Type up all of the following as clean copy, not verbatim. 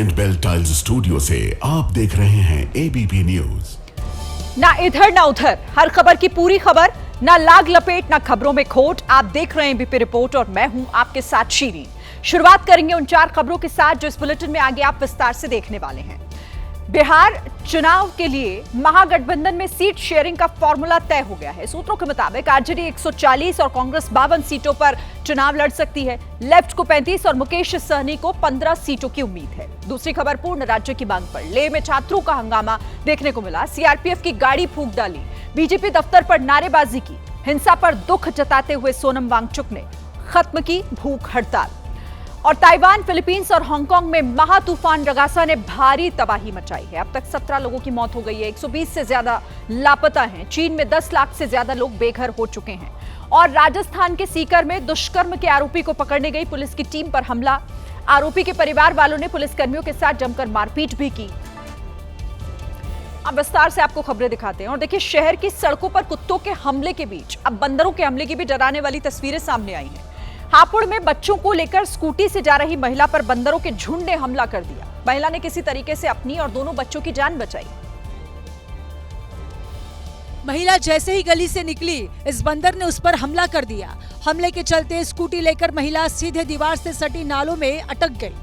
Orient bell tiles studio से आप देख रहे हैं एबीपी न्यूज। ना इधर ना उधर, हर खबर की पूरी खबर, ना लाग लपेट ना खबरों में खोट। आप देख रहे हैं एबीपी रिपोर्ट और मैं हूं आपके साथ शीरी। शुरुआत करेंगे उन 4 खबरों के साथ जो इस बुलेटिन में आगे आप विस्तार से देखने वाले हैं। बिहार चुनाव के लिए महागठबंधन में सीट शेयरिंग का फॉर्मूला तय हो गया है। सूत्रों के मुताबिक आरजेडी 140 और कांग्रेस 52 सीटों पर चुनाव लड़ सकती है। लेफ्ट को 35 और मुकेश सहनी को 15 सीटों की उम्मीद है। दूसरी खबर पूर्ण राज्य की मांग पर लेह में छात्रों का हंगामा देखने को मिला। सीआरपीएफ की गाड़ी फूंक डाली, बीजेपी दफ्तर पर नारेबाजी की। हिंसा पर दुख जताते हुए सोनम वांगचुक ने खत्म की भूख हड़ताल। और ताइवान, फिलीपींस और हांगकांग में महा तूफान रगासा ने भारी तबाही मचाई है। अब तक 17 लोगों की मौत हो गई है, 120 से ज्यादा लापता हैं। चीन में 10 लाख से ज्यादा लोग बेघर हो चुके हैं। और राजस्थान के सीकर में दुष्कर्म के आरोपी को पकड़ने गई पुलिस की टीम पर हमला। आरोपी के परिवार वालों ने पुलिसकर्मियों के साथ जमकर मारपीट भी की। अब विस्तार से आपको खबरें दिखाते हैं। और देखिए, शहर की सड़कों पर कुत्तों के हमले के बीच अब बंदरों के हमले की भी डराने वाली तस्वीरें सामने आई हैं। हापुड़ में बच्चों को लेकर स्कूटी से जा रही महिला पर बंदरों के झुंड ने हमला कर दिया। महिला ने किसी तरीके से अपनी और दोनों बच्चों की जान बचाई। महिला जैसे ही गली से निकली, इस बंदर ने उस पर हमला कर दिया। हमले के चलते स्कूटी लेकर महिला सीधे दीवार से सटी नालों में अटक गई।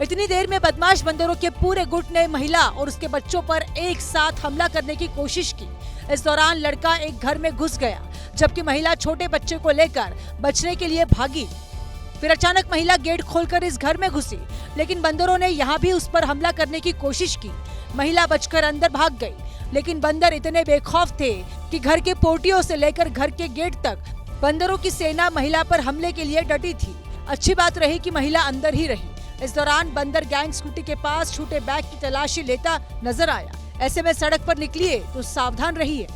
इतनी देर में बदमाश बंदरों के पूरे गुट ने महिला और उसके बच्चों पर एक साथ हमला करने की कोशिश की। इस दौरान लड़का एक घर में घुस गया, जबकि महिला छोटे बच्चे को लेकर बचने के लिए भागी। फिर अचानक महिला गेट खोलकर इस घर में घुसी, लेकिन बंदरों ने यहाँ भी उस पर हमला करने की कोशिश की। महिला बचकर अंदर भाग गई, लेकिन बंदर इतने बेखौफ थे कि घर के पोर्टियों से लेकर घर के गेट तक बंदरों की सेना महिला पर हमले के लिए डटी थी। अच्छी बात रही कि महिला अंदर ही रही। इस दौरान बंदर गैंग स्कूटी के पास छूटे बैग की तलाशी लेता नजर आया। ऐसे में सड़क पर निकलिए तो सावधान रहिए।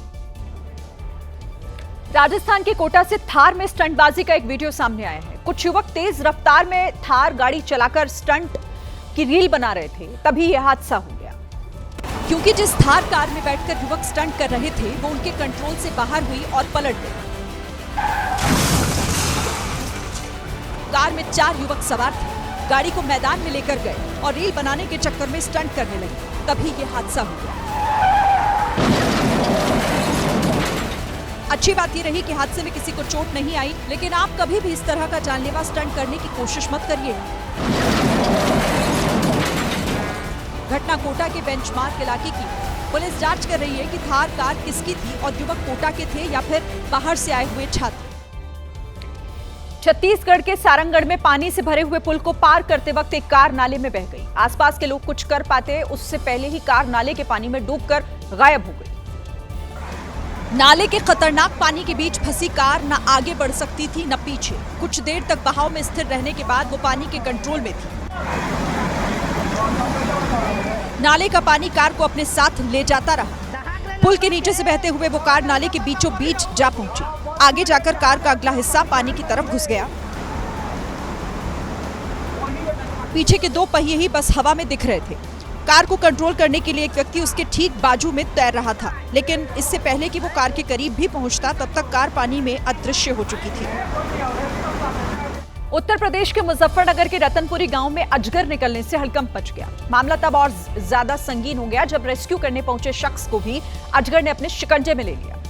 राजस्थान के कोटा से थार में स्टंटबाजी का एक वीडियो सामने आया है। कुछ युवक तेज रफ्तार में थार गाड़ी चलाकर स्टंट की रील बना रहे थे, तभी यह हादसा हो गया। क्योंकि जिस थार कार में बैठकर युवक स्टंट कर रहे थे वो उनके कंट्रोल से बाहर हुई और पलट गई। कार में 4 युवक सवार थे, गाड़ी को मैदान में लेकर गए और रील बनाने के चक्कर में स्टंट करने लगे, तभी यह हादसा हो गया। अच्छी बात यह रही कि हादसे में किसी को चोट नहीं आई, लेकिन आप कभी भी इस तरह का जानलेवा स्टंट करने की कोशिश मत करिए। घटना कोटा के बेंचमार्क इलाके की। पुलिस जांच कर रही है कि थार कार किसकी थी और युवक कोटा के थे या फिर बाहर से आए हुए छात्र। छत्तीसगढ़ के सारंगगढ़ में पानी से भरे हुए पुल को पार करते वक्त एक कार नाले में बह गई। आसपास के लोग कुछ कर पाते उससे पहले ही कार नाले के पानी में डूबकर गायब हो गई। नाले के खतरनाक पानी के बीच फंसी कार न आगे बढ़ सकती थी न पीछे। कुछ देर तक बहाव में स्थिर रहने के बाद वो पानी के कंट्रोल में थी। नाले का पानी कार को अपने साथ ले जाता रहा। पुल के नीचे से बहते हुए वो कार नाले के बीचों बीच जा पहुंची। आगे जाकर कार का अगला हिस्सा पानी की तरफ घुस गया। पीछे के 2 पहिए ही बस हवा में दिख रहे थे। कार को कंट्रोल करने के लिए एक व्यक्ति उसके ठीक बाजू में तैर रहा था, लेकिन इससे पहले कि वो कार के करीब भी पहुंचता तब तक कार पानी में अदृश्य हो चुकी थी। उत्तर प्रदेश के मुजफ्फरनगर के रतनपुरी गांव में अजगर निकलने से हड़कंप मच गया। मामला तब और ज्यादा संगीन हो गया जब रेस्क्यू करने पहुंचे शख्स को भी अजगर ने अपने शिकंजे में ले लिया।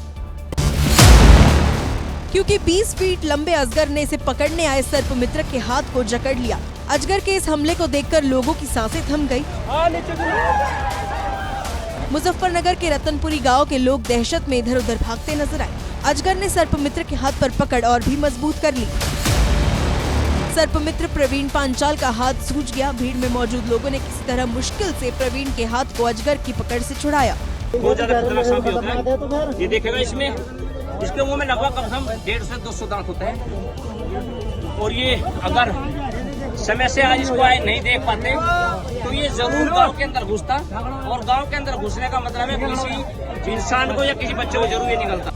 क्योंकि 20 फीट लंबे अजगर ने इसे पकड़ने आए सर्पमित्र के हाथ को जकड़ लिया। अजगर के इस हमले को देखकर लोगों की सांसें थम गई। मुजफ्फरनगर के रतनपुरी गांव के लोग दहशत में इधर उधर भागते नजर आए। अजगर ने सर्पमित्र के हाथ पर पकड़ और भी मजबूत कर ली। सर्पमित्र प्रवीण पांचाल का हाथ सूज गया। भीड़ में मौजूद लोगों ने किसी तरह मुश्किल से प्रवीण के हाथ को अजगर की पकड़ से छुड़ाया। बहुत ज्यादा खतरनाक सांप होता है। ये देखेगा, इसमें इसके मुंह में लगभग कम से कम 150 से 200 दांत होते हैं। और ये अगर समय से आज इसको आए नहीं देख पाते तो ये जरूर गांव के अंदर घुसता, और गांव के अंदर घुसने का मतलब है किसी इंसान को या किसी बच्चे को जरूर ये निकलता।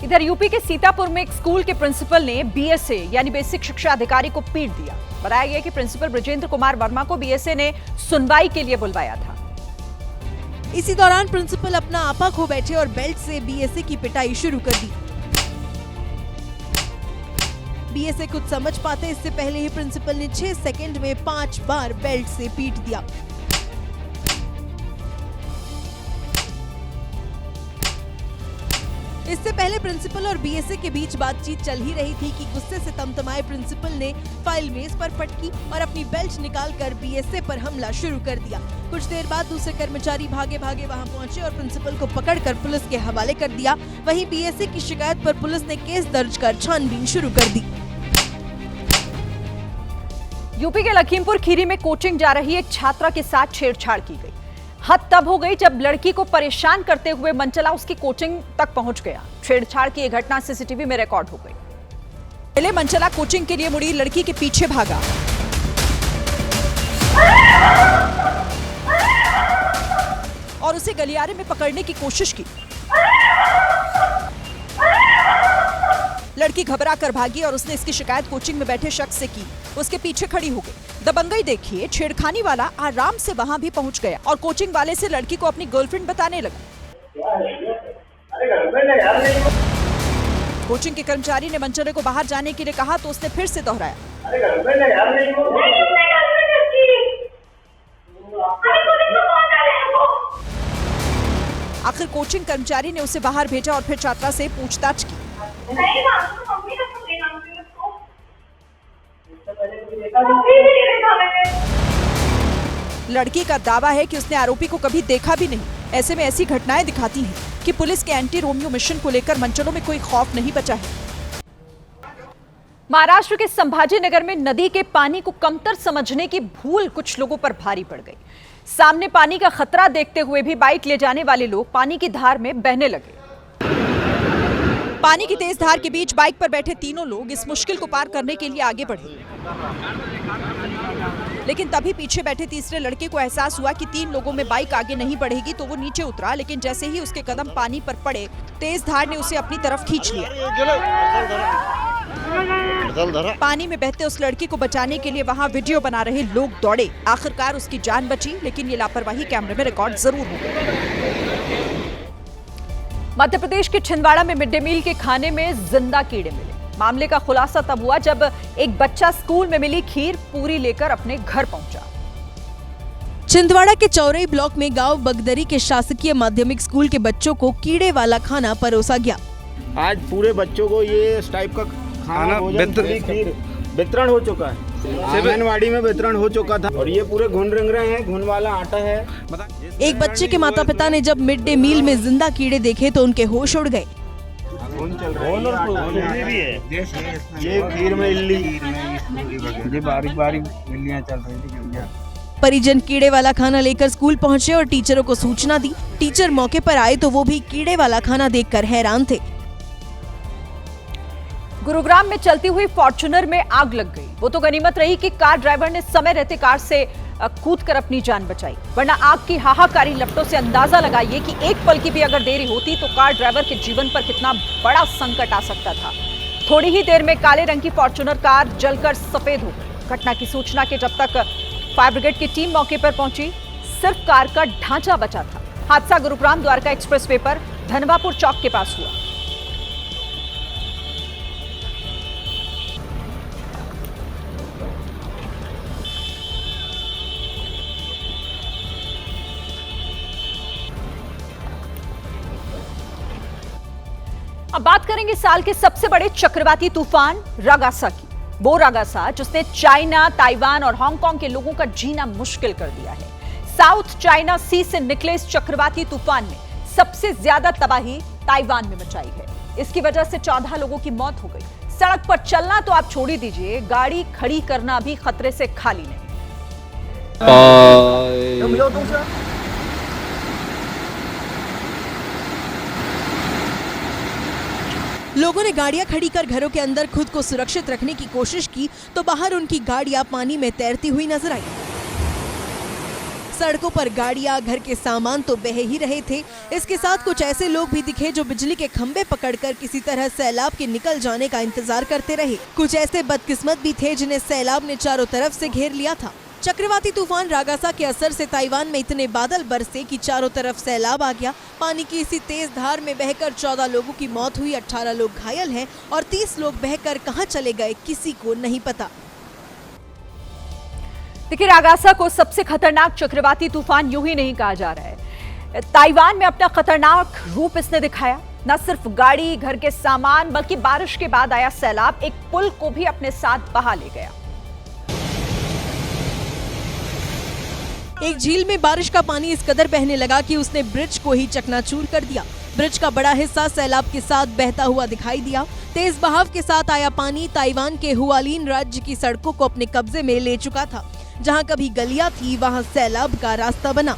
इधर यूपी के सीतापुर में एक स्कूल के प्रिंसिपल ने बीएसए यानी बेसिक शिक्षा अधिकारी को पीट दिया। बताया गया कि प्रिंसिपल ब्रजेंद्र कुमार वर्मा को बीएसए ने सुनवाई के लिए बुलवाया था। इसी दौरान प्रिंसिपल अपना आपा खो बैठे और बेल्ट से बीएसए की पिटाई शुरू कर दी। बीएसए कुछ समझ पाते इससे पहले ही प्रिंसिपल ने 6 सेकंड में 5 बार बेल्ट से पीट दिया। इससे पहले प्रिंसिपल और बीएसए के बीच बातचीत चल ही रही थी कि गुस्से से तमतमाए प्रिंसिपल ने फाइल मेज पर पटकी और अपनी बेल्ट निकालकर बीएसए पर हमला शुरू कर दिया। कुछ देर बाद दूसरे कर्मचारी भागे भागे वहां पहुंचे और प्रिंसिपल को पकड़कर पुलिस के हवाले कर दिया। वहीं बीएसए की शिकायत पर पुलिस ने केस दर्ज कर छानबीन शुरू कर दी। यूपी के लखीमपुर खीरी में कोचिंग जा रही एक छात्रा के साथ छेड़छाड़ की गई। हद तब हो गई जब लड़की को परेशान करते हुए मनचला उसकी कोचिंग तक पहुंच गया। छेड़छाड़ की यह घटना सीसीटीवी में रिकॉर्ड हो गई। पहले मनचला कोचिंग के लिए मुड़ी लड़की के पीछे भागा और उसे गलियारे में पकड़ने की कोशिश की। लड़की घबरा कर भागी और उसने इसकी शिकायत कोचिंग में बैठे शख्स से की। उसके पीछे खड़ी हो गई। दबंगई देखिए, छेड़खानी वाला आराम से वहां भी पहुंच गया और कोचिंग वाले से लड़की को अपनी गर्लफ्रेंड बताने लगा। कोचिंग के कर्मचारी ने मनचले को बाहर जाने के लिए कहा तो उसने फिर से दोहराया। आखिर कोचिंग कर्मचारी ने उसे बाहर भेजा और फिर छात्रा से पूछताछ की। लड़की का दावा है कि उसने आरोपी को कभी देखा भी नहीं। ऐसे में ऐसी घटनाएं दिखाती हैं कि पुलिस के एंटी रोमियो मिशन को लेकर मनचलों में कोई खौफ नहीं बचा है। महाराष्ट्र के संभाजीनगर में नदी के पानी को कमतर समझने की भूल कुछ लोगों पर भारी पड़ गई। सामने पानी का खतरा देखते हुए भी बाइक ले जाने वाले लोग पानी की धार में बहने लगे। पानी की तेज धार के बीच बाइक पर बैठे तीनों लोग इस मुश्किल को पार करने के लिए आगे बढ़े, लेकिन तभी पीछे बैठे तीसरे लड़के को एहसास हुआ कि 3 लोगों में बाइक आगे नहीं बढ़ेगी तो वो नीचे उतरा। लेकिन जैसे ही उसके कदम पानी पर पड़े, तेज धार ने उसे अपनी तरफ खींच लिया। पानी में बहते उस लड़की को बचाने के लिए वहां वीडियो बना रहे लोग दौड़े। आखिरकार उसकी जान बची, लेकिन ये लापरवाही कैमरे में रिकॉर्ड जरूर हो गई। मध्य प्रदेश के छिंदवाड़ा में मिड डे मील के खाने में जिंदा कीड़े मिले। मामले का खुलासा तब हुआ जब एक बच्चा स्कूल में मिली खीर पूरी लेकर अपने घर पहुंचा। छिंदवाड़ा के चौरई ब्लॉक में गांव बगदरी के शासकीय माध्यमिक स्कूल के बच्चों को कीड़े वाला खाना परोसा गया। आज पूरे बच्चों को ये इस टाइप का खाना खीर वितरण हो चुका है। आंगनवाड़ी में वितरण हो चुका था और ये पूरे घुन रिंग रहे हैं, घुन वाला आटा है। एक बच्चे के माता पिता ने जब मिड डे मील में जिंदा कीड़े देखे तो उनके होश उड़ गए। ये खीर में इल्ली बारीक बारीक इल्लियां चल रही थी। परिजन कीड़े वाला खाना लेकर स्कूल पहुंचे और टीचरों को सूचना दी। टीचर मौके पर आए तो वो भी कीड़े वाला खाना देखकर हैरान थे। गुरुग्राम में चलती हुई फॉर्च्यूनर में आग लग गई। वो तो गनीमत रही कि कार ड्राइवर ने समय रहते कार से कूदकर अपनी जान बचाई, वरना आग की हाहाकारी लपटों से अंदाजा लगाइए कि एक पल की भी अगर देरी होती तो कार ड्राइवर के जीवन पर कितना बड़ा संकट आ सकता था। थोड़ी ही देर में काले रंग की फॉर्च्यूनर कार जलकर सफेद हो गई। घटना की सूचना के जब तक फायर ब्रिगेड की टीम मौके पर पहुंची, सिर्फ कार का ढांचा बचा था। हादसा गुरुग्राम द्वारका एक्सप्रेसवे पर धनवापुर चौक के पास हुआ। अब बात करेंगे साल के सबसे बड़े चक्रवाती तूफान रागासा की। वो रागासा जिसने चाइना, ताइवान और हांगकांग के लोगों का जीना मुश्किल कर दिया है। साउथ चाइना सी से निकले इस चक्रवाती तूफान ने सबसे ज्यादा तबाही ताइवान में मचाई है। इसकी वजह से 14 लोगों की मौत हो गई। सड़क पर चलना तो आप छोड़ ही दीजिए, गाड़ी खड़ी करना भी खतरे से खाली नहीं। लोगों ने गाड़ियां खड़ी कर घरों के अंदर खुद को सुरक्षित रखने की कोशिश की तो बाहर उनकी गाड़ियां पानी में तैरती हुई नजर आई। सड़कों पर गाड़ियां, घर के सामान तो बह ही रहे थे। इसके साथ कुछ ऐसे लोग भी दिखे जो बिजली के खंभे पकड़कर किसी तरह सैलाब के निकल जाने का इंतजार करते रहे। कुछ ऐसे बदकिस्मत भी थे जिन्हें सैलाब ने चारों तरफ से घेर लिया था। चक्रवाती तूफान रागासा के असर से ताइवान में इतने बादल बरसे कि चारों तरफ सैलाब आ गया। पानी की इसी तेज धार में बहकर 14 लोगों की मौत हुई, 18 लोग घायल हैं और 30 लोग बहकर कहां चले गए किसी को नहीं पता। देखिए, रागासा को सबसे खतरनाक चक्रवाती तूफान यूं ही नहीं कहा जा रहा है। ताइवान में अपना खतरनाक रूप इसने दिखाया। न सिर्फ गाड़ी, घर के सामान, बल्कि बारिश के बाद आया सैलाब एक पुल को भी अपने साथ बहा ले गया। एक झील में बारिश का पानी इस कदर बहने लगा कि उसने ब्रिज को ही चकनाचूर कर दिया। ब्रिज का बड़ा हिस्सा सैलाब के साथ बहता हुआ दिखाई दिया। तेज बहाव के साथ आया पानी ताइवान के हुआलिन राज्य की सड़कों को अपने कब्जे में ले चुका था। जहां कभी गलियां थी, वहां सैलाब का रास्ता बना।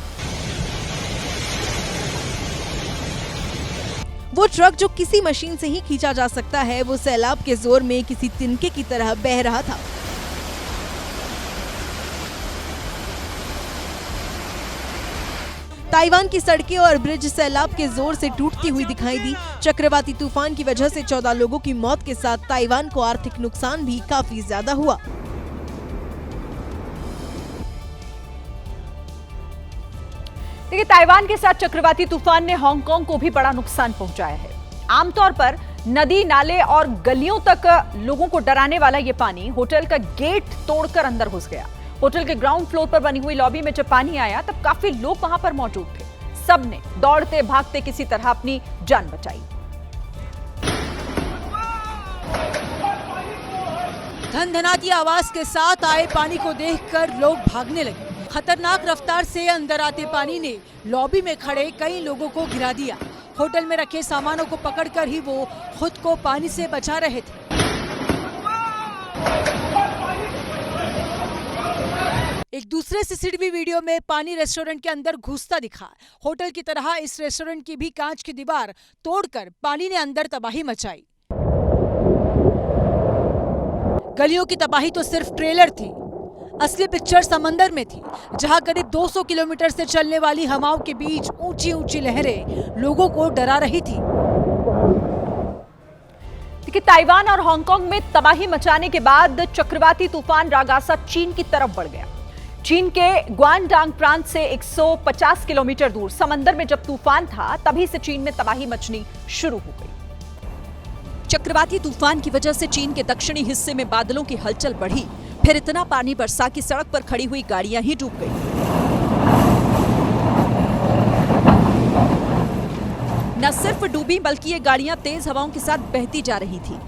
वो ट्रक जो किसी मशीन से ही खींचा जा सकता है, वो सैलाब के जोर में किसी तिनके की तरह बह रहा था। ताइवान की सड़कें और ब्रिज सैलाब के जोर से टूटती हुई दिखाई दी। चक्रवाती तूफान की वजह से 14 लोगों की मौत के साथ ताइवान को आर्थिक नुकसान भी काफी ज्यादा हुआ। देखिए, ताइवान के साथ चक्रवाती तूफान ने हांगकांग को भी बड़ा नुकसान पहुंचाया है। आमतौर पर नदी, नाले और गलियों तक लोगों को डराने वाला ये पानी होटल का गेट तोड़कर अंदर घुस गया। होटल के ग्राउंड फ्लोर पर बनी हुई लॉबी में जब पानी आया तब काफी लोग वहां पर मौजूद थे। सबने दौड़ते भागते किसी तरह अपनी जान बचाई। धनधनाती आवाज के साथ आए पानी को देखकर लोग भागने लगे। खतरनाक रफ्तार से अंदर आते पानी ने लॉबी में खड़े कई लोगों को गिरा दिया। होटल में रखे सामानों को पकड़कर ही वो खुद को पानी से बचा रहे थे। एक दूसरे सीसीटीवी वीडियो में पानी रेस्टोरेंट के अंदर घुसता दिखा। होटल की तरह इस रेस्टोरेंट की भी कांच की दीवार तोड़कर पानी ने अंदर तबाही मचाई। गलियों की तबाही तो सिर्फ ट्रेलर थी, असली पिक्चर समंदर में थी, जहां करीब 200 किलोमीटर से चलने वाली हवाओं के बीच ऊंची ऊंची लहरें लोगों को डरा रही थी। देखिए, ताइवान और हांगकांग में तबाही मचाने के बाद चक्रवाती तूफान रागासा चीन की तरफ बढ़ गया। चीन के ग्वानडांग प्रांत से 150 किलोमीटर दूर समंदर में जब तूफान था, तभी से चीन में तबाही मचनी शुरू हो गई। चक्रवाती तूफान की वजह से चीन के दक्षिणी हिस्से में बादलों की हलचल बढ़ी। फिर इतना पानी बरसा कि सड़क पर खड़ी हुई गाड़ियां ही डूब गई। न सिर्फ डूबी, बल्कि ये गाड़ियां तेज हवाओं के साथ बहती जा रही थी।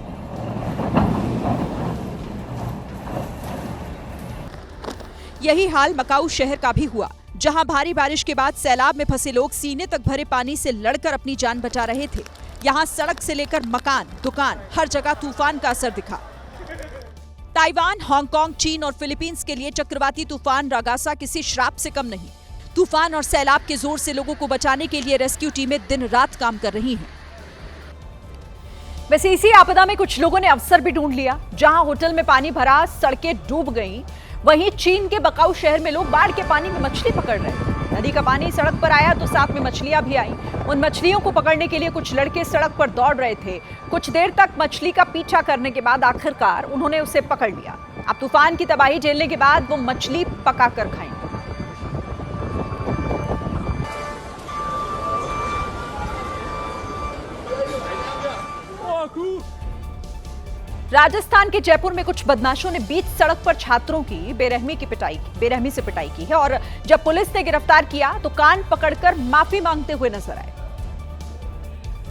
यही हाल मकाऊ शहर का भी हुआ, जहां भारी बारिश के बाद सैलाब में फंसे लोग सीने तक भरे पानी से लड़कर अपनी जान बचा रहे थे। यहां सड़क से लेकर मकान, दुकान, हर जगह तूफान का असर दिखा। ताइवान, हांगकांग, चीन और फिलीपींस के लिए चक्रवाती तूफान रागासा किसी श्राप से कम नहीं। तूफान और सैलाब के जोर से लोगों को बचाने के लिए रेस्क्यू टीमें दिन रात काम कर रही हैं। वैसे इसी आपदा में कुछ लोगों ने अवसर भी ढूंढ लिया। जहां होटल में पानी भरा, सड़कें डूब गईं, वहीं चीन के बकाऊ शहर में लोग बाढ़ के पानी में मछली पकड़ रहे थे। नदी का पानी सड़क पर आया तो साथ में मछलियां भी आईं। उन मछलियों को पकड़ने के लिए कुछ लड़के सड़क पर दौड़ रहे थे। कुछ देर तक मछली का पीछा करने के बाद आखिरकार उन्होंने उसे पकड़ लिया। अब तूफान की तबाही झेलने के बाद वो मछली पकाकर खाएंगे। राजस्थान के जयपुर में कुछ बदमाशों ने बीच सड़क पर छात्रों की बेरहमी से पिटाई की है और जब पुलिस ने गिरफ्तार किया तो कान पकड़कर माफी मांगते हुए नजर आए।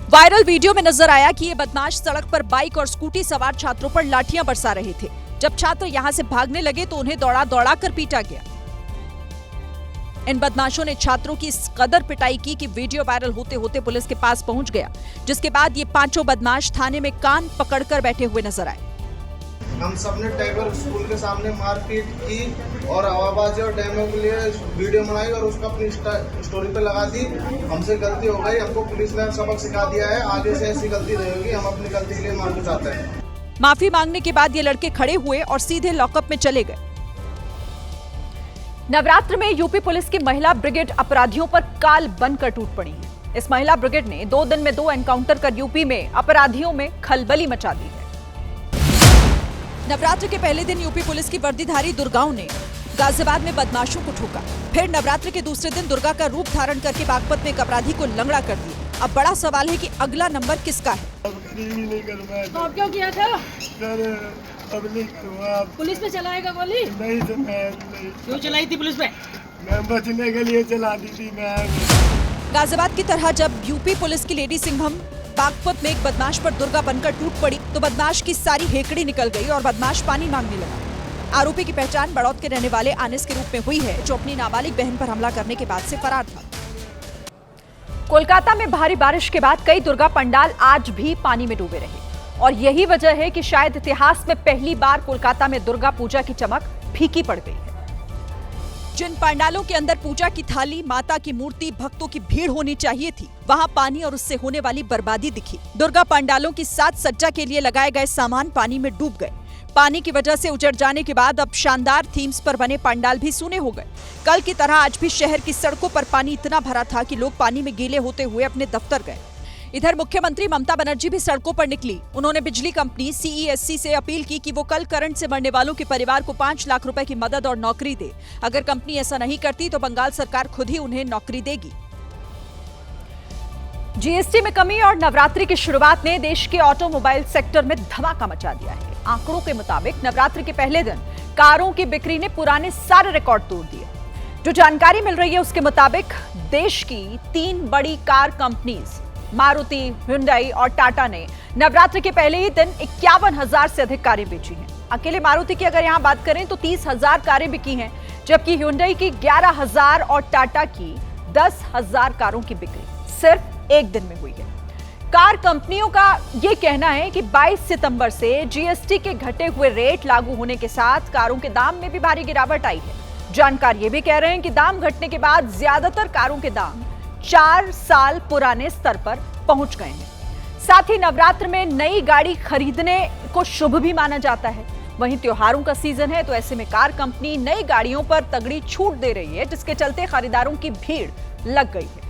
वायरल वीडियो में नजर आया कि ये बदमाश सड़क पर बाइक और स्कूटी सवार छात्रों पर लाठियां बरसा रहे थे। जब छात्र यहां से भागने लगे तो उन्हें दौड़ा कर पीटा गया। इन बदमाशों ने छात्रों की इस कदर पिटाई की कि वीडियो वायरल होते होते पुलिस के पास पहुंच गया, जिसके बाद ये पांचों बदमाश थाने में कान पकड़कर बैठे हुए नजर आए। हम सबने टाइगर स्कूल के सामने मारपीट की और हवाबाजी और डेमो के लिए वीडियो बनाई और उसको अपनी स्टोरी पे लगा दी। हमसे गलती हो गई, हमको पुलिस ने सबक सिखा दिया है, आगे से ऐसी गलती नहीं होगी। हम अपनी गलती के लिए माफी चाहते हैं। माफी मांगने के बाद ये लड़के खड़े हुए और सीधे लॉकअप में चले गए। नवरात्र में यूपी पुलिस की महिला ब्रिगेड अपराधियों पर काल बनकर टूट पड़ी है। इस महिला ब्रिगेड ने 2 दिन में 2 एनकाउंटर कर यूपी में अपराधियों में खलबली मचा दी है। नवरात्र के पहले दिन यूपी पुलिस की वर्दीधारी दुर्गाओं ने गाजियाबाद में बदमाशों को ठोका। फिर नवरात्र के दूसरे दिन दुर्गा का रूप धारण करके बागपत में एक अपराधी को लंगड़ा कर दिया। अब बड़ा सवाल है कि अगला नंबर किसका है। तो आप क्यों किया था? पुलिस पे चलाएगा गोली? नहीं सर, मैं क्यों चलाई थी पुलिस पे? मैं बचने के लिए चला दी थी। मैं गाजियाबाद की तरह जब यूपी पुलिस की लेडी सिंघम बागपत में एक बदमाश पर दुर्गा बनकर टूट पड़ी तो बदमाश की सारी हेकड़ी निकल गई और बदमाश पानी मांगने लगा। आरोपी की पहचान बड़ौद के रहने वाले आनिस के रूप में हुई है, जो अपनी नाबालिग बहन पर हमला करने के बाद से फरार था। कोलकाता में भारी बारिश के बाद कई दुर्गा पंडाल आज भी पानी में डूबे रहे और यही वजह है कि शायद इतिहास में पहली बार कोलकाता में दुर्गा पूजा की चमक फीकी पड़ गई है। जिन पंडालों के अंदर पूजा की थाली, माता की मूर्ति, भक्तों की भीड़ होनी चाहिए थी, वहां पानी और उससे होने वाली बर्बादी दिखी। दुर्गा पंडालों की साज सज्जा के लिए लगाए गए सामान पानी में डूब गए। पानी की वजह से उजड़ जाने के बाद अब शानदार थीम्स पर बने पंडाल भी सूने हो गए। कल की तरह आज भी शहर की सड़कों पर पानी इतना भरा था कि लोग पानी में गीले होते हुए अपने दफ्तर गए। इधर मुख्यमंत्री ममता बनर्जी भी सड़कों पर निकली। उन्होंने बिजली कंपनी सीईएससी से अपील की कि वो कल करंट से मरने वालों के परिवार को 5 लाख रुपए की मदद और नौकरी दे। अगर कंपनी ऐसा नहीं करती तो बंगाल सरकार खुद ही उन्हें नौकरी देगी। जीएसटी में कमी और नवरात्रि की शुरुआत ने देश के ऑटोमोबाइल सेक्टर में धमाका मचा दिया है। आंकड़ों के मुताबिक नवरात्रि के पहले दिन कारों की बिक्री ने पुराने सारे रिकॉर्ड तोड़ दिए। जो जानकारी मिल रही है उसके मुताबिक देश की 3 बड़ी कार कंपनीज मारुति, हुंडई और टाटा ने नवरात्रि के पहले ही दिन 51,000 से अधिक कारें बेची हैं। अकेले मारुति की अगर यहां बात करें तो 30,000 कारें बिकी हैं, जबकि हुंडई की 11,000 और टाटा की 10,000 कारों की बिक्री सिर्फ एक दिन में हुई है। कार कंपनियों का यह कहना है कि 22 सितंबर से जीएसटी के घटे हुए रेट लागू होने के साथ कारों के दाम में भी भारी गिरावट आई है। जानकार ये भी कह रहे हैं कि दाम घटने के बाद ज्यादातर कारों के दाम 4 साल पुराने स्तर पर पहुंच गए हैं। साथ ही नवरात्र में नई गाड़ी खरीदने को शुभ भी माना जाता है। वहीं त्योहारों का सीजन है तो ऐसे में कार कंपनी नई गाड़ियों पर तगड़ी छूट दे रही है, जिसके चलते खरीदारों की भीड़ लग गई है।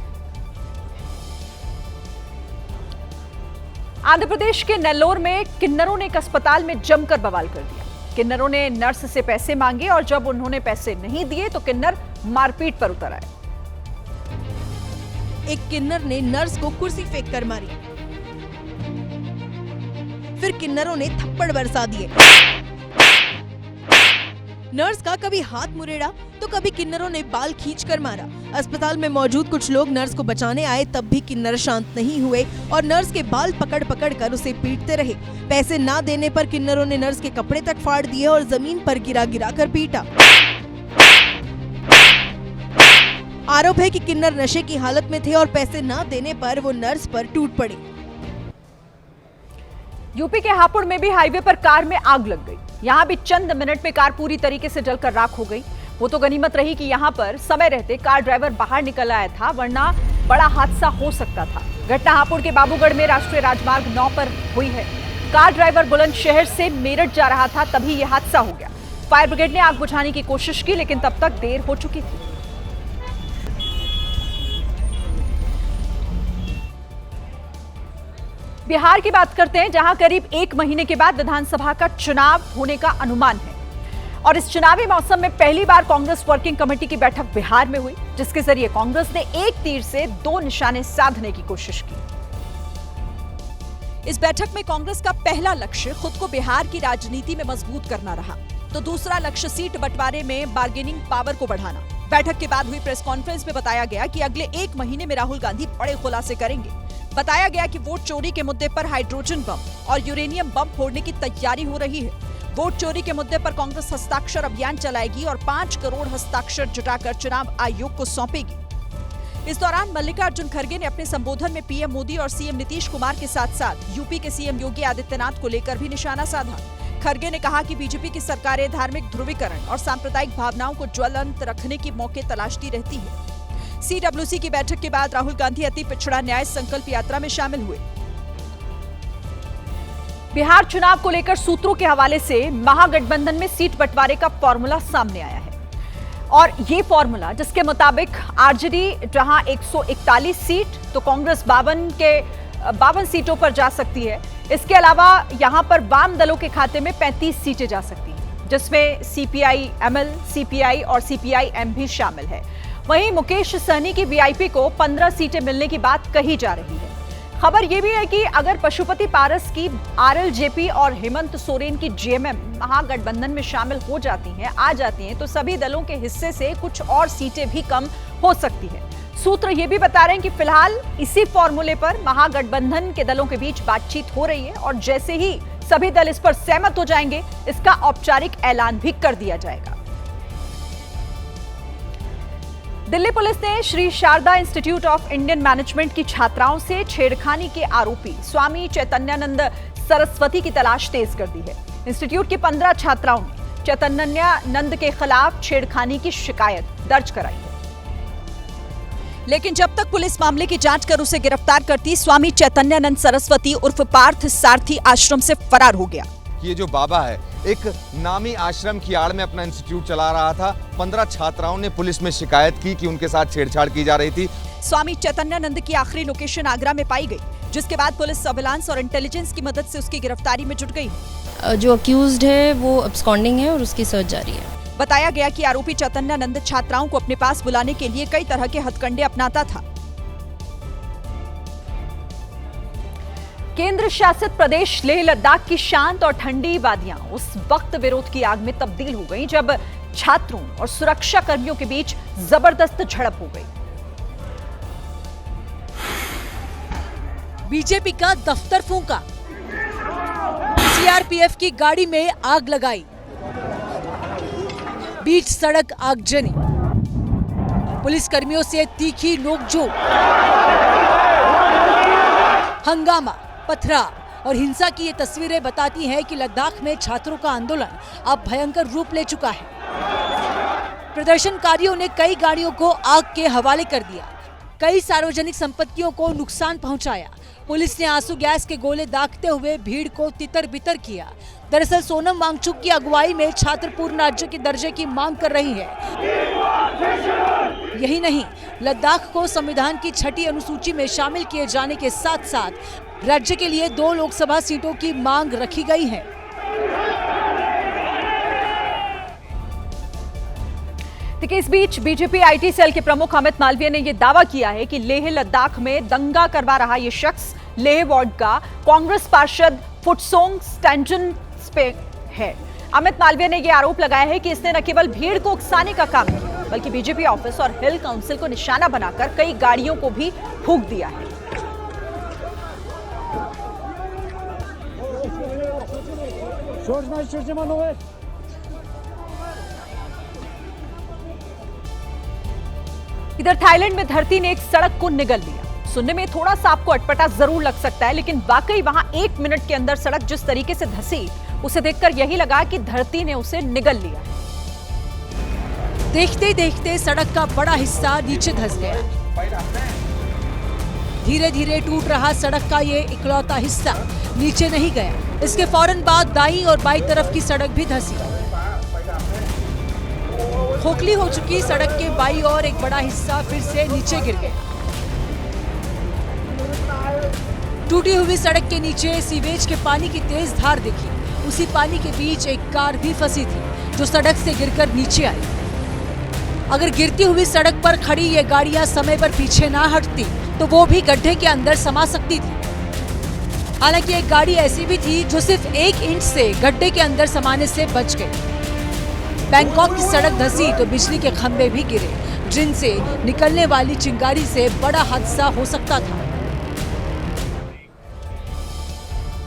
आंध्र प्रदेश के नेल्लोर में किन्नरों ने एक अस्पताल में जमकर बवाल कर दिया। किन्नरों ने नर्स से पैसे मांगे और जब उन्होंने पैसे नहीं दिए तो किन्नर मारपीट पर उतर आए। एक किन्नर ने नर्स को कुर्सी फेंक कर मारी, फिर किन्नरों ने थप्पड़ बरसा दिए। नर्स का कभी हाथ मुरेड़ा तो कभी किन्नरों ने बाल खींचकर मारा। अस्पताल में मौजूद कुछ लोग नर्स को बचाने आए, तब भी किन्नर शांत नहीं हुए और नर्स के बाल पकड़ पकड़ कर उसे पीटते रहे। पैसे ना देने पर किन्नरों ने नर्स के कपड़े तक फाड़ दिए और जमीन पर गिरा गिरा कर पीटा। आरोप है कि किन्नर नशे की हालत में थे और पैसे ना देने पर वो नर्स पर टूट पड़े। यूपी के हापुड़ में भी हाईवे पर कार में आग लग गई। यहां भी चंद मिनट में कार पूरी तरीके से जलकर राख हो गई। वो तो गनीमत रही कि यहां पर समय रहते कार ड्राइवर बाहर निकल आया था, वरना बड़ा हादसा हो सकता था। घटना हापुड़ के बाबूगढ़ में राष्ट्रीय राजमार्ग 9 पर हुई है। कार ड्राइवर बुलंदशहर से मेरठ जा रहा था, तभी यह हादसा हो गया। फायर ब्रिगेड ने आग बुझाने की कोशिश की, लेकिन तब तक देर हो चुकी थी। बिहार की बात करते हैं, जहां करीब 1 महीने के बाद विधानसभा का चुनाव होने का अनुमान है और इस चुनावी मौसम में पहली बार कांग्रेस वर्किंग कमेटी की बैठक बिहार में हुई, जिसके जरिए कांग्रेस ने एक तीर से 2 निशाने साधने की कोशिश की। इस बैठक में कांग्रेस का पहला लक्ष्य खुद को बिहार की राजनीति में मजबूत करना रहा, तो दूसरा लक्ष्य सीट बंटवारे में बार्गेनिंग पावर को बढ़ाना। बैठक के बाद हुई प्रेस कॉन्फ्रेंस में बताया गया कि अगले 1 महीने में राहुल गांधी बड़े खुलासे करेंगे। बताया गया कि वोट चोरी के मुद्दे पर हाइड्रोजन बम और यूरेनियम बम फोड़ने की तैयारी हो रही है। वोट चोरी के मुद्दे पर कांग्रेस हस्ताक्षर अभियान चलाएगी और 5 करोड़ हस्ताक्षर जुटाकर चुनाव आयोग को सौंपेगी। इस दौरान मल्लिकार्जुन खड़गे ने अपने संबोधन में पीएम मोदी और सीएम नीतीश कुमार के साथ साथ यूपी के सीएम योगी आदित्यनाथ को लेकर भी निशाना साधा। खड़गे ने कहा कि बीजेपी की सरकारें धार्मिक ध्रुवीकरण और सांप्रदायिक भावनाओं को ज्वलंत रखने की मौके तलाशती रहती है। सीडब्ल्यूसी की बैठक के बाद राहुल गांधी अति पिछड़ा न्याय संकल्प यात्रा में शामिल हुए। बिहार चुनाव को लेकर सूत्रों के हवाले से महागठबंधन में सीट बंटवारे का फॉर्मूला सामने आया है और ये फॉर्मूला जिसके मुताबिक आरजेडी जहां 141 सीट तो कांग्रेस 52 सीटों पर जा सकती है। इसके अलावा यहां पर वाम दलों के खाते में 35 सीटें जा सकती हैं। जिसमें सीपीआई एमएल, सीपीआई और सीपीआई एम भी शामिल है। वहीं मुकेश सहनी की वीआईपी को 15 सीटें मिलने की बात कही जा रही है। खबर यह भी है कि अगर पशुपति पारस की आरएलजेपी और हेमंत सोरेन की जेएमएम महागठबंधन में शामिल हो जाती हैं, आ जाती हैं, तो सभी दलों के हिस्से से कुछ और सीटें भी कम हो सकती है। सूत्र ये भी बता रहे हैं कि फिलहाल इसी फॉर्मूले पर महागठबंधन के दलों के बीच बातचीत हो रही है और जैसे ही सभी दल इस पर सहमत हो जाएंगे, इसका औपचारिक ऐलान भी कर दिया जाएगा। दिल्ली पुलिस ने Shri Sharda institute of Indian management की छात्राओं से छेड़खानी के आरोपी स्वामी चैतन्यानंद सरस्वती की तलाश तेज कर दी है। इंस्टीट्यूट की 15 छात्राओं ने चैतन्यानंद के खिलाफ छेड़खानी की शिकायत दर्ज कराई है। लेकिन जब तक पुलिस मामले की जांच कर उसे गिरफ्तार करती, स्वामी चैतन्यानंद सरस्वती उर्फ पार्थ सारथी आश्रम से फरार हो गया। ये जो बाबा है एक नामी आश्रम की आड़ में अपना इंस्टीट्यूट चला रहा था। 15 छात्राओं ने पुलिस में शिकायत की कि उनके साथ छेड़छाड़ की जा रही थी। स्वामी चैतन्यानंद की आखिरी लोकेशन आगरा में पाई गई, जिसके बाद पुलिस सर्विलांस और इंटेलिजेंस की मदद से उसकी गिरफ्तारी में जुट गई। जो अक्यूज्ड है वो अब्सकॉन्डिंग है और उसकी सर्च जारी है। बताया गया कि आरोपी चैतन्यानंद छात्राओं को अपने पास बुलाने के लिए कई तरह के हथकंडे अपनाता था। केंद्र शासित प्रदेश लेह लद्दाख की शांत और ठंडी वादियां उस वक्त विरोध की आग में तब्दील हो गईं जब छात्रों और सुरक्षा कर्मियों के बीच जबरदस्त झड़प हो गई। बीजेपी का दफ्तर फूंका, सीआरपीएफ की गाड़ी में आग लगाई, बीच सड़क आगजनी, पुलिस कर्मियों से तीखी नोकझोंक, हंगामा, पथराव और हिंसा की ये तस्वीरें बताती हैं कि लद्दाख में छात्रों का आंदोलन अब भयंकर रूप ले चुका है। प्रदर्शनकारियों ने कई गाड़ियों को आग के हवाले कर दिया, कई सार्वजनिक संपत्तियों को नुकसान पहुंचाया। पुलिस ने आंसू गैस के गोले दागते हुए भीड़ को तितर बितर किया। दरअसल सोनम वांगचुक की अगुवाई में छात्र पूर्ण राज्य के दर्जे की मांग कर रही है। यही नहीं, लद्दाख को संविधान की 6ठी अनुसूची में शामिल किए जाने के साथ साथ राज्य के लिए 2 लोकसभा सीटों की मांग रखी गई है। देखिए, इस बीच बीजेपी आईटी सेल के प्रमुख अमित मालवीय ने यह दावा किया है कि लेह लद्दाख में दंगा करवा रहा यह शख्स लेह वार्ड का कांग्रेस पार्षद फुटसोंग स्टैंजन पे है। अमित मालवीय ने यह आरोप लगाया है कि इसने न केवल भीड़ को उकसाने का काम किया, बल्कि बीजेपी ऑफिस और हिल काउंसिल को निशाना बनाकर कई गाड़ियों को भी फूंक दिया है। इधर थाईलैंड में धरती ने एक सड़क को निगल लिया। सुनने में थोड़ा सा आपको अटपटा जरूर लग सकता है, लेकिन वाकई वहां 1 मिनट के अंदर सड़क जिस तरीके से धंसी, उसे देखकर यही लगा कि धरती ने उसे निगल लिया। देखते देखते सड़क का बड़ा हिस्सा नीचे धंस गया। धीरे धीरे टूट रहा सड़क का ये इकलौता हिस्सा नीचे नहीं गया। इसके फौरन बाद दाईं और बाईं तरफ की सड़क भी धंसी। खोखली हो चुकी सड़क के बाईं ओर एक बड़ा हिस्सा फिर से नीचे गिर गया। टूटी हुई सड़क के नीचे सीवेज के पानी की तेज धार दिखी। उसी पानी के बीच एक कार भी फंसी थी, जो सड़क से गिरकर नीचे आई। अगर गिरती हुई सड़क पर खड़ी ये गाड़ियां समय पर पीछे ना हटती, तो वो भी गड्ढे के अंदर समा सकती थी। हालांकि एक गाड़ी ऐसी भी थी जो सिर्फ 1 इंच से गड्ढे के अंदर समाने से बच गई। बैंकॉक की सड़क धंसी तो बिजली के खंभे भी गिरे, जिनसे निकलने वाली चिंगारी से बड़ा हादसा हो सकता था।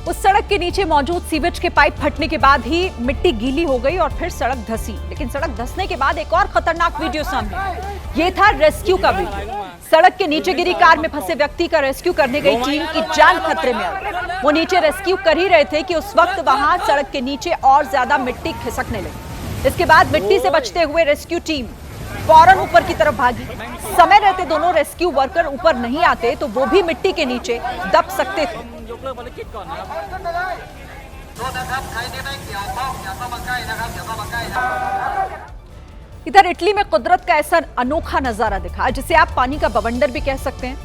उस सड़क के नीचे मौजूद सीवेज के पाइप फटने के बाद ही मिट्टी गीली हो गई और फिर सड़क धंसी। लेकिन सड़क धंसने के बाद एक और खतरनाक वीडियो सामने आया। ये था रेस्क्यू का वीडियो। सड़क के नीचे गिरी कार में फंसे व्यक्ति का रेस्क्यू करने गई टीम की जान खतरे में आ गई। वो नीचे रेस्क्यू कर ही रहे थे कि उस वक्त वहां सड़क के नीचे और ज्यादा मिट्टी खिसकने लगी। इसके बाद मिट्टी से बचते हुए रेस्क्यू टीम फौरन ऊपर की तरफ भागी। समय रहते दोनों रेस्क्यू वर्कर ऊपर नहीं आते तो वो भी मिट्टी के नीचे दब सकते थे। इधर इटली में कुदरत का ऐसा अनोखा नजारा दिखा, जिसे आप पानी का बवंडर भी कह सकते हैं।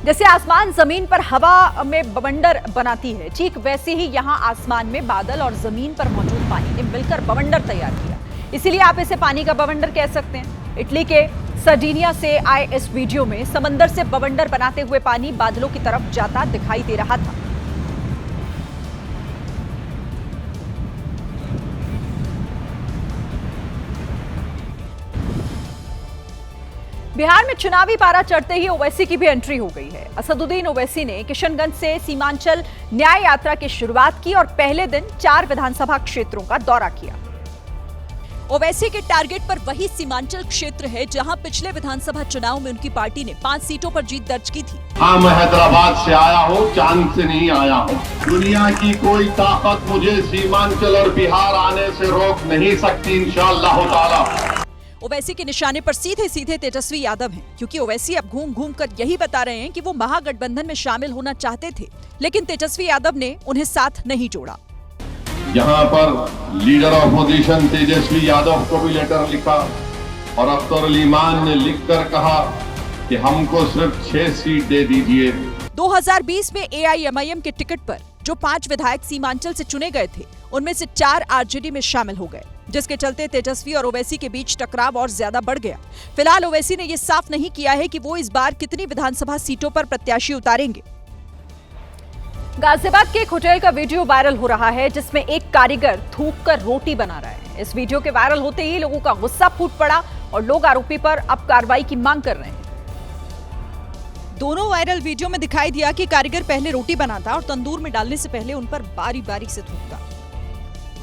जैसे आसमान जमीन पर हवा में बवंडर बनाती है, ठीक वैसे ही यहाँ आसमान में बादल और जमीन पर मौजूद पानी ने मिलकर बवंडर तैयार किया। इसीलिए आप इसे पानी का बवंडर कह सकते हैं। इटली के सर्डिनिया से आए इस वीडियो में समंदर से बवंडर बनाते हुए पानी बादलों की तरफ जाता दिखाई दे रहा था। बिहार में चुनावी पारा चढ़ते ही ओवैसी की भी एंट्री हो गई है। असदुद्दीन ओवैसी ने किशनगंज से सीमांचल न्याय यात्रा की शुरुआत की और पहले दिन 4 विधानसभा क्षेत्रों का दौरा किया। ओवैसी के टारगेट पर वही सीमांचल क्षेत्र है जहां पिछले विधानसभा चुनाव में उनकी पार्टी ने 5 सीटों पर जीत दर्ज की थी। हाँ, मैं हैदराबाद से आया हूँ, चांद से नहीं आया हूँ। दुनिया की कोई ताकत मुझे सीमांचल और बिहार आने से रोक नहीं सकती इंशाअल्लाह ताला। ओवैसी के निशाने पर सीधे सीधे तेजस्वी यादव हैं, क्योंकि ओवैसी अब घूम घूम कर यही बता रहे हैं कि वो महागठबंधन में शामिल होना चाहते थे, लेकिन तेजस्वी यादव ने उन्हें साथ नहीं जोड़ा। यहाँ पर लीडर ऑपोजिशन तेजस्वी यादव को भी लेटर लिखा और अख्तर अली मान ने लिखकर कहा कि हमको सिर्फ 6 सीट दे दीजिए। 2020 में AIMIM के टिकट पर जो 5 विधायक सीमांचल से चुने गए थे, उनमें से 4 आरजेडी में शामिल हो गए, जिसके चलते तेजस्वी और ओवैसी के बीच टकराव और ज्यादा बढ़ गया। फिलहाल ओवैसी ने यह साफ नहीं किया है कि वो इस बार कितनी विधानसभा सीटों पर प्रत्याशी उतारेंगे। गाजियाबाद के एक होटल का वीडियो वायरल हो रहा है, जिसमें एक कारीगर थूककर रोटी बना रहा है। इस वीडियो के वायरल होते ही लोगों का गुस्सा फूट पड़ा और लोग आरोपी पर अब कार्रवाई की मांग कर रहे हैं। दोनों वायरल वीडियो में दिखाई दिया कि कारीगर पहले रोटी बनाता और तंदूर में डालने से पहले उन पर बारी बारी से थूकता।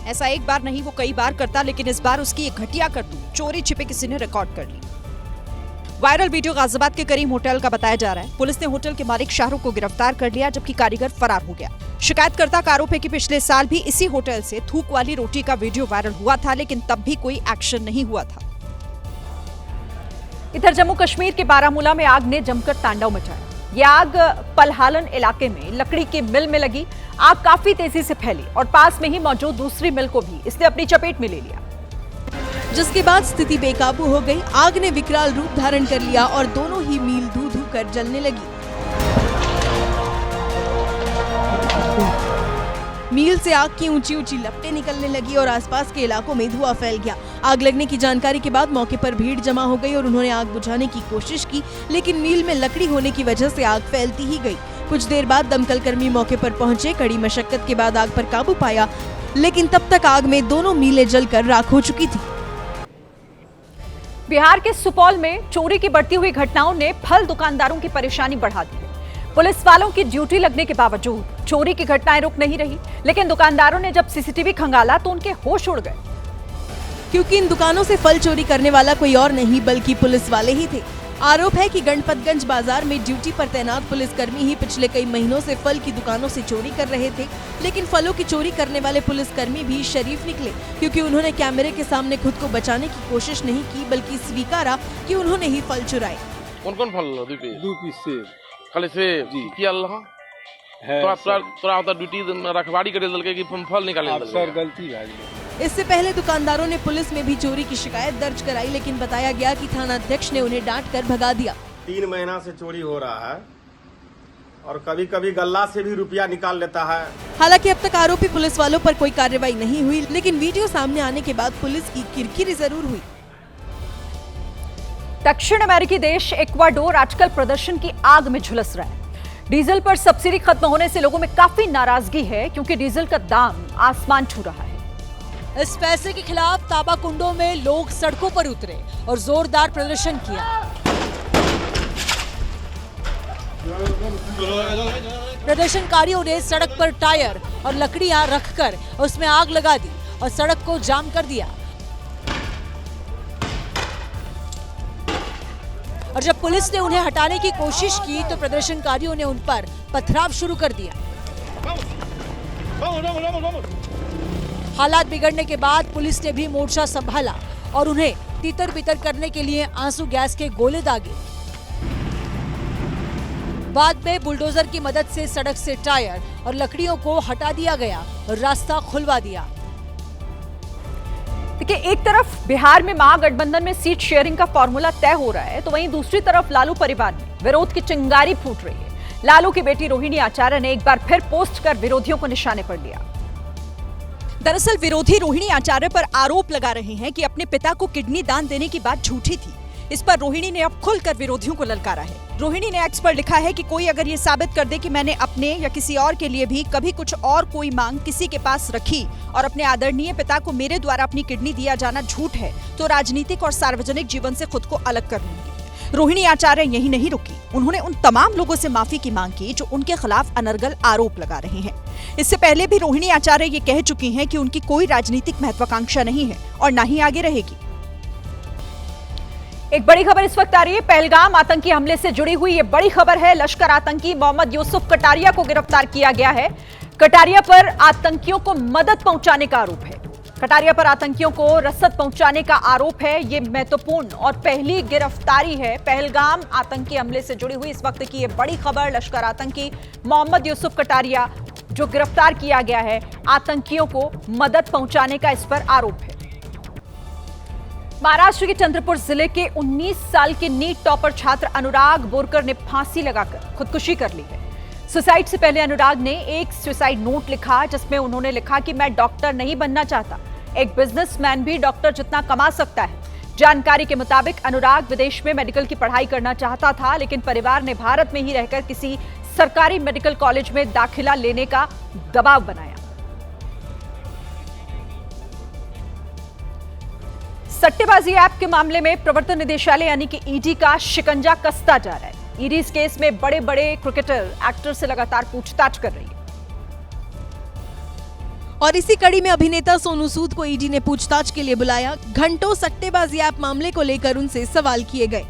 ऐसा एक बार नहीं, वो कई बार करता, लेकिन इस बार उसकी एक घटिया करतूत चोरी छिपे किसी ने रिकॉर्ड कर ली। वायरल वीडियो गाजियाबाद के करीम होटल का बताया जा रहा है। पुलिस ने होटल के मालिक शाहरुख को गिरफ्तार कर लिया, जबकि कारीगर फरार हो गया। शिकायतकर्ता का आरोप है कि पिछले साल भी इसी होटल से थूक वाली रोटी का वीडियो वायरल हुआ था, लेकिन तब भी कोई एक्शन नहीं हुआ था। इधर जम्मू कश्मीर के बारामूला में आग ने जमकर तांडव मचाया। ये आग पलहालन इलाके में लकड़ी के मिल में लगी। आग काफी तेजी से फैली और पास में ही मौजूद दूसरी मिल को भी इसने अपनी चपेट में ले लिया, जिसके बाद स्थिति बेकाबू हो गई। आग ने विकराल रूप धारण कर लिया और दोनों ही मिल धू धू कर जलने लगी। मिल से आग की ऊंची ऊंची लपटें निकलने लगी और आसपास के इलाकों में धुआं फैल गया। आग लगने की जानकारी के बाद मौके पर भीड़ जमा हो गई और उन्होंने आग बुझाने की कोशिश की, लेकिन मिल में लकड़ी होने की वजह से आग फैलती ही गई। कुछ देर बाद दमकल कर्मी मौके पर पहुंचे। कड़ी मशक्कत के बाद आग पर काबू पाया, लेकिन तब तक आग में दोनों मिलें जलकर राख हो चुकी थी। बिहार के सुपौल में चोरी की बढ़ती हुई घटनाओं ने फल दुकानदारों की परेशानी बढ़ा दी है। पुलिस वालों की ड्यूटी लगने के बावजूद चोरी की घटनाएं रुक नहीं रही, लेकिन दुकानदारों ने जब सीसीटीवी खंगाला तो उनके होश उड़ गए, क्योंकि इन दुकानों से फल चोरी करने वाला कोई और नहीं बल्कि पुलिस वाले ही थे। आरोप है कि गणपतगंज बाजार में ड्यूटी पर तैनात पुलिसकर्मी ही पिछले कई महीनों से फल की दुकानों से चोरी कर रहे थे, लेकिन फलों की चोरी करने वाले पुलिसकर्मी भी शरीफ निकले, क्योंकि उन्होंने कैमरे के सामने खुद को बचाने की कोशिश नहीं की, बल्कि स्वीकारा कि उन्होंने ही फल चुराए। कौन फल? 2 पीस खाली सेब की अल्लाह तोरा ड्यूटी रखवाड़ी करे दलके कि फल निकाले सर, गलती है। इससे पहले दुकानदारों ने पुलिस में भी चोरी की शिकायत दर्ज कराई, लेकिन बताया गया कि थाना अध्यक्ष ने उन्हें डांट कर भगा दिया। 3 महीना से चोरी हो रहा है और कभी कभी गल्ला से भी रुपया निकाल लेता है। हालांकि अब तक आरोपी पुलिस वालों पर कोई कार्रवाई नहीं हुई, लेकिन वीडियो सामने आने के बाद पुलिस की किरकिरी जरूर हुई। दक्षिण अमेरिकी देश इक्वाडोर आजकल प्रदर्शन की आग में झुलस रहा है। डीजल पर सब्सिडी खत्म होने से लोगों में काफी नाराजगी है, क्योंकि डीजल का दाम आसमान छू रहा है। इस पैसे के खिलाफ ताबाकुंडों में लोग सड़कों पर उतरे और जोरदार प्रदर्शन किया। प्रदर्शनकारियों ने सड़क पर टायर और लकड़ियां रखकर उसमें आग लगा दी और सड़क को जाम कर दिया। और जब पुलिस ने उन्हें हटाने की कोशिश की तो प्रदर्शनकारियों ने उन पर पथराव शुरू कर दिया। हालात बिगड़ने के बाद पुलिस ने भी मोर्चा संभाला और उन्हें तितर बितर करने के लिए आंसू गैस के गोले दागे। बाद में बुलडोजर की मदद से सड़क से टायर और लकड़ियों को हटा दिया गया और रास्ता खुलवा दिया। देखिए, एक तरफ बिहार में महागठबंधन में सीट शेयरिंग का फॉर्मूला तय हो रहा है, तो वहीं दूसरी तरफ लालू परिवार में विरोध की चिंगारी फूट रही है। लालू की बेटी रोहिणी आचार्य ने एक बार फिर पोस्ट कर विरोधियों को निशाने पर लिया। दरअसल विरोधी रोहिणी आचार्य पर आरोप लगा रहे हैं कि अपने पिता को किडनी दान देने की बात झूठी थी। इस पर रोहिणी ने अब खुलकर विरोधियों को ललकारा है। रोहिणी ने एक्स पर लिखा है कि कोई अगर ये साबित कर दे कि मैंने अपने या किसी और के लिए भी कभी कुछ और कोई मांग किसी के पास रखी और अपने आदरणीय पिता को मेरे द्वारा अपनी किडनी दिया जाना झूठ है, तो राजनीतिक और सार्वजनिक जीवन से खुद को अलग कर लूंगी। रोहिणी आचार्य यही नहीं रुकी, उन्होंने उन तमाम लोगों से माफी की मांग की जो उनके खिलाफ अनर्गल आरोप लगा रहे हैं। इससे पहले भी रोहिणी आचार्य ये कह चुकी हैं कि उनकी कोई राजनीतिक महत्वाकांक्षा नहीं है और न ही आगे रहेगी। एक बड़ी खबर इस वक्त आ रही है। पहलगाम आतंकी हमले से जुड़ी हुई ये बड़ी खबर है। लश्कर आतंकी मोहम्मद यूसुफ कटारिया को गिरफ्तार किया गया है। कटारिया पर आतंकियों को मदद पहुंचाने का आरोप है। कटारिया पर आतंकियों को रसद पहुंचाने का आरोप है। ये महत्वपूर्ण और पहली गिरफ्तारी है पहलगाम आतंकी हमले से जुड़ी हुई इस वक्त की ये बड़ी खबर। लश्कर आतंकी मोहम्मद यूसुफ कटारिया जो गिरफ्तार किया गया है, आतंकियों को मदद पहुंचाने का इस पर आरोप है। महाराष्ट्र के चंद्रपुर जिले के 19 साल के नीट टॉपर छात्र अनुराग बोरकर ने फांसी लगाकर खुदकुशी कर ली है। सुसाइड से पहले अनुराग ने एक सुसाइड नोट लिखा जिसमें उन्होंने लिखा कि मैं डॉक्टर नहीं बनना चाहता, एक बिजनेसमैन भी डॉक्टर जितना कमा सकता है। जानकारी के मुताबिक अनुराग विदेश में मेडिकल की पढ़ाई करना चाहता था, लेकिन परिवार ने भारत में ही रहकर किसी सरकारी मेडिकल कॉलेज में दाखिला लेने का दबाव बनाया। सट्टेबाजी ऐप के मामले में प्रवर्तन निदेशालय यानी कि ईडी का शिकंजा कसता जा रहा है। ईडी इस केस में बड़े बड़े क्रिकेटर, एक्टर से लगातार पूछताछ कर रही है। और इसी कड़ी में अभिनेता सोनू सूद को ईडी ने पूछताछ के लिए बुलाया। घंटों सट्टेबाजी ऐप मामले को लेकर उनसे सवाल किए गए।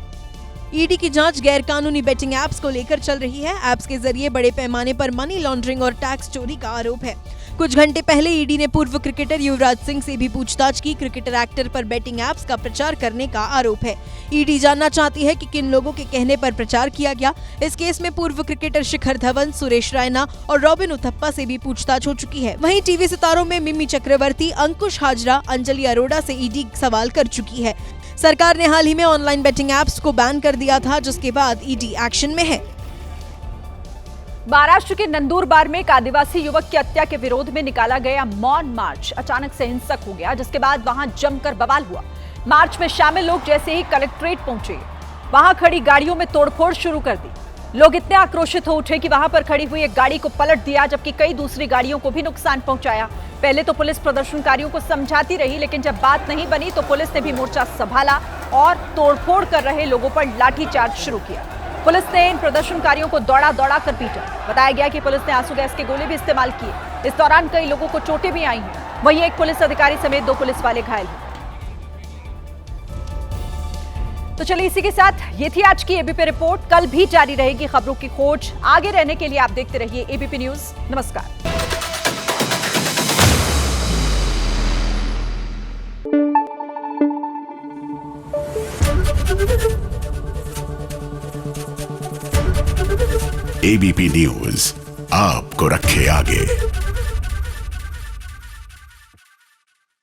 ईडी की जांच गैरकानूनी बेटिंग ऐप्स को लेकर चल रही है। ऐप्स के जरिए बड़े पैमाने पर मनी लॉन्ड्रिंग और टैक्स चोरी का आरोप है। कुछ घंटे पहले ईडी ने पूर्व क्रिकेटर युवराज सिंह से भी पूछताछ की। क्रिकेटर एक्टर पर बेटिंग ऐप्स का प्रचार करने का आरोप है। ईडी जानना चाहती है कि किन लोगों के कहने पर प्रचार किया गया। इस केस में पूर्व क्रिकेटर शिखर धवन, सुरेश रैना और रॉबिन उथप्पा से भी पूछताछ हो चुकी है। वहीं टीवी सितारों में मिमी चक्रवर्ती, अंकुश हाजरा, अंजलि अरोड़ा से ईडी सवाल कर चुकी है। सरकार ने हाल ही में ऑनलाइन बेटिंग ऐप्स को बैन कर दिया था, जिसके बाद ईडी एक्शन में है। महाराष्ट्र के नंदुरबार में एक आदिवासी युवक की हत्या के विरोध में निकाला गया मौन मार्च अचानक से हिंसक हो गया, जिसके बाद वहां जमकर बवाल हुआ। मार्च में शामिल लोग जैसे ही कलेक्ट्रेट पहुंचे, वहां खड़ी गाड़ियों में तोड़फोड़ शुरू कर दी। लोग इतने आक्रोशित हो उठे कि वहां पर खड़ी हुई एक गाड़ी को पलट दिया, जबकि कई दूसरी गाड़ियों को भी नुकसान पहुंचाया। पहले तो पुलिस प्रदर्शनकारियों को समझाती रही, लेकिन जब बात नहीं बनी तो पुलिस ने भी मोर्चा संभाला और तोड़फोड़ कर रहे लोगों पर लाठीचार्ज शुरू किया। पुलिस ने इन प्रदर्शनकारियों को दौड़ा दौड़ा कर पीटा। बताया गया कि पुलिस ने आंसू गैस के गोले भी इस्तेमाल किए। इस दौरान कई लोगों को चोटें भी आई हैं। वहीं एक पुलिस अधिकारी समेत 2 पुलिस वाले घायल हुए। तो चलिए इसी के साथ ये थी आज की एबीपी रिपोर्ट। कल भी जारी रहेगी खबरों की खोज। आगे रहने के लिए आप देखते रहिए एबीपी न्यूज। नमस्कार। एबीपी न्यूज आपको रखे आगे।